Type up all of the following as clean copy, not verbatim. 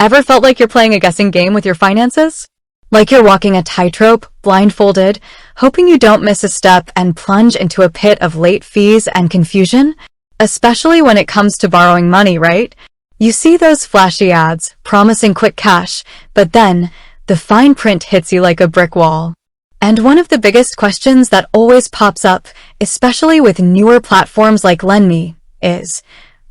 Ever felt like you're playing a guessing game with your finances? Like you're walking a tightrope, blindfolded, hoping you don't miss a step and plunge into a pit of late fees and confusion? Especially when it comes to borrowing money, right? You see those flashy ads promising quick cash, but then the fine print hits you like a brick wall. And one of the biggest questions that always pops up, especially with newer platforms like Lenme, is,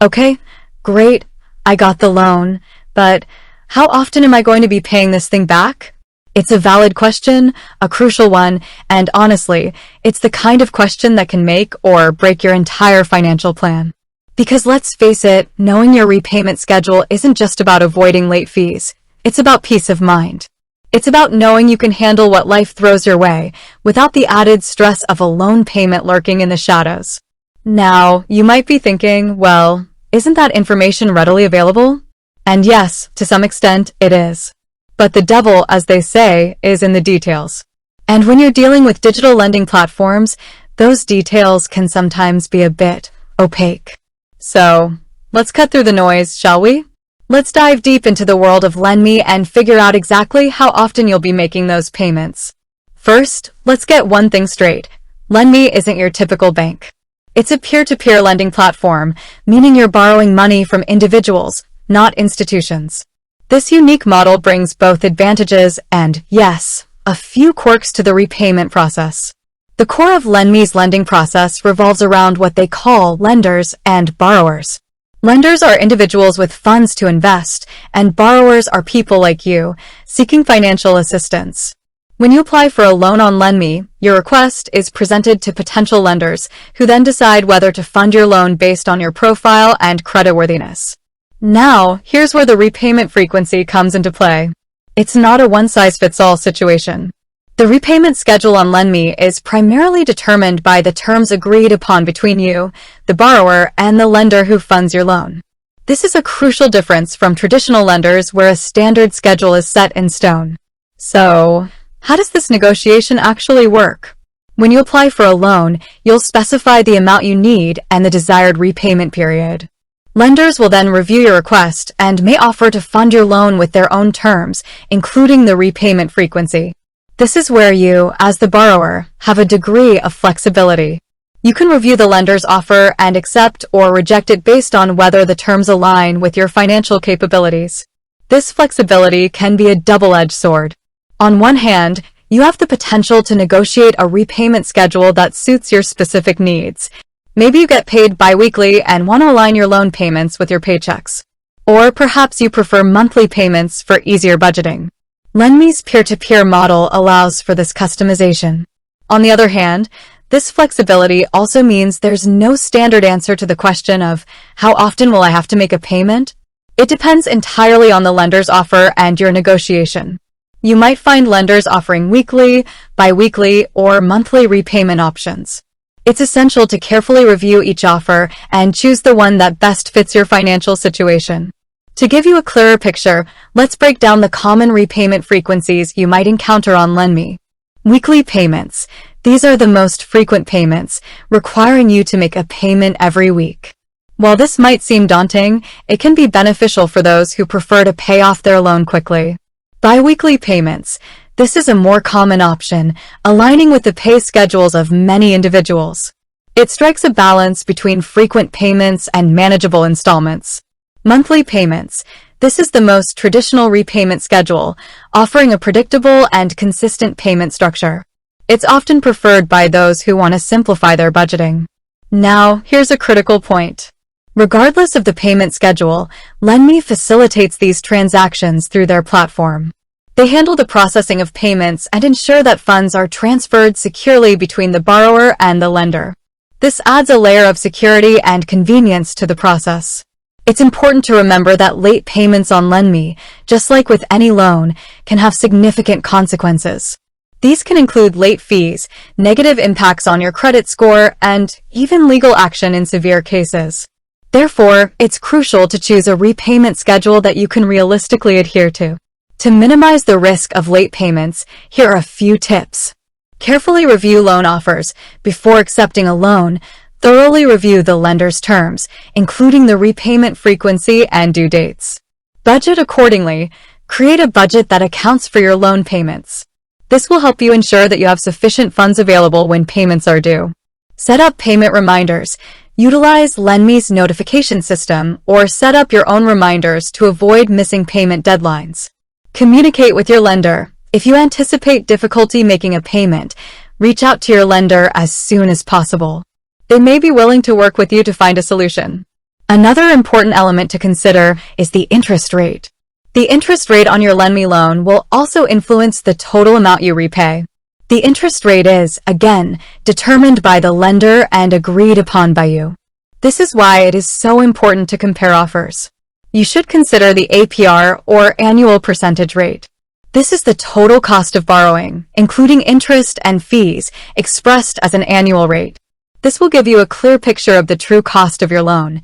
okay, great, I got the loan, but how often am I going to be paying this thing back? It's a valid question, a crucial one, and honestly, it's the kind of question that can make or break your entire financial plan. Because let's face it, knowing your repayment schedule isn't just about avoiding late fees. It's about peace of mind. It's about knowing you can handle what life throws your way without the added stress of a loan payment lurking in the shadows. Now, you might be thinking, well, isn't that information readily available? And yes, to some extent, it is. But the devil, as they say, is in the details. And when you're dealing with digital lending platforms, those details can sometimes be a bit opaque. So, let's cut through the noise, shall we? Let's dive deep into the world of Lenme and figure out exactly how often you'll be making those payments. First, let's get one thing straight. Lenme isn't your typical bank. It's a peer-to-peer lending platform, meaning you're borrowing money from individuals, not institutions. This unique model brings both advantages and, yes, a few quirks to the repayment process. The core of Lenme's lending process revolves around what they call lenders and borrowers. Lenders are individuals with funds to invest, and borrowers are people like you, seeking financial assistance. When you apply for a loan on Lenme, your request is presented to potential lenders, who then decide whether to fund your loan based on your profile and creditworthiness. Now, here's where the repayment frequency comes into play. It's not a one-size-fits-all situation. The repayment schedule on Lenme is primarily determined by the terms agreed upon between you, the borrower, and the lender who funds your loan. This is a crucial difference from traditional lenders where a standard schedule is set in stone. So, how does this negotiation actually work? When you apply for a loan, you'll specify the amount you need and the desired repayment period. Lenders will then review your request and may offer to fund your loan with their own terms, including the repayment frequency. This is where you, as the borrower, have a degree of flexibility. You can review the lender's offer and accept or reject it based on whether the terms align with your financial capabilities. This flexibility can be a double-edged sword. On one hand, you have the potential to negotiate a repayment schedule that suits your specific needs. Maybe you get paid bi-weekly and want to align your loan payments with your paychecks. Or perhaps you prefer monthly payments for easier budgeting. Lenme's peer-to-peer model allows for this customization. On the other hand, this flexibility also means there's no standard answer to the question of, how often will I have to make a payment? It depends entirely on the lender's offer and your negotiation. You might find lenders offering weekly, bi-weekly, or monthly repayment options. It's essential to carefully review each offer and choose the one that best fits your financial situation. To give you a clearer picture, let's break down the common repayment frequencies you might encounter on Lenme. Weekly payments. These are the most frequent payments, requiring you to make a payment every week. While this might seem daunting, it can be beneficial for those who prefer to pay off their loan quickly. Bi-weekly payments. This is a more common option, aligning with the pay schedules of many individuals. It strikes a balance between frequent payments and manageable installments. Monthly payments. This is the most traditional repayment schedule, offering a predictable and consistent payment structure. It's often preferred by those who want to simplify their budgeting. Now, here's a critical point. Regardless of the payment schedule, Lenme facilitates these transactions through their platform. They handle the processing of payments and ensure that funds are transferred securely between the borrower and the lender. This adds a layer of security and convenience to the process. It's important to remember that late payments on Lenme, just like with any loan, can have significant consequences. These can include late fees, negative impacts on your credit score, and even legal action in severe cases. Therefore, it's crucial to choose a repayment schedule that you can realistically adhere to. To minimize the risk of late payments, here are a few tips. Carefully review loan offers. Before accepting a loan, thoroughly review the lender's terms, including the repayment frequency and due dates. Budget accordingly. Create a budget that accounts for your loan payments. This will help you ensure that you have sufficient funds available when payments are due. Set up payment reminders. Utilize Lenme's notification system or set up your own reminders to avoid missing payment deadlines. Communicate with your lender. If you anticipate difficulty making a payment, reach out to your lender as soon as possible. They may be willing to work with you to find a solution. Another important element to consider is the interest rate. The interest rate on your Lenme loan will also influence the total amount you repay. The interest rate is, again, determined by the lender and agreed upon by you. This is why it is so important to compare offers. You should consider the APR or annual percentage rate. This is the total cost of borrowing, including interest and fees, expressed as an annual rate. This will give you a clear picture of the true cost of your loan.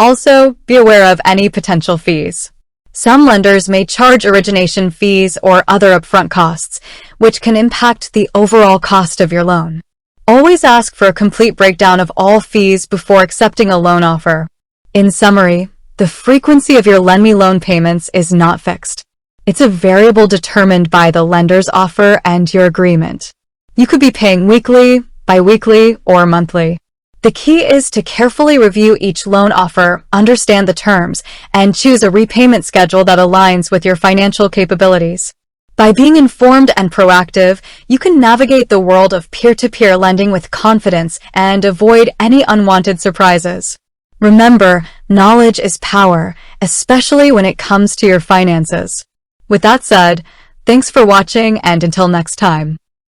Also, be aware of any potential fees. Some lenders may charge origination fees or other upfront costs, which can impact the overall cost of your loan. Always ask for a complete breakdown of all fees before accepting a loan offer. In summary, the frequency of your Lenme loan payments is not fixed. It's a variable determined by the lender's offer and your agreement. You could be paying weekly, bi-weekly, or monthly. The key is to carefully review each loan offer, understand the terms, and choose a repayment schedule that aligns with your financial capabilities. By being informed and proactive, you can navigate the world of peer-to-peer lending with confidence and avoid any unwanted surprises. Remember, knowledge is power, especially when it comes to your finances. With that said, thanks for watching, and until next time.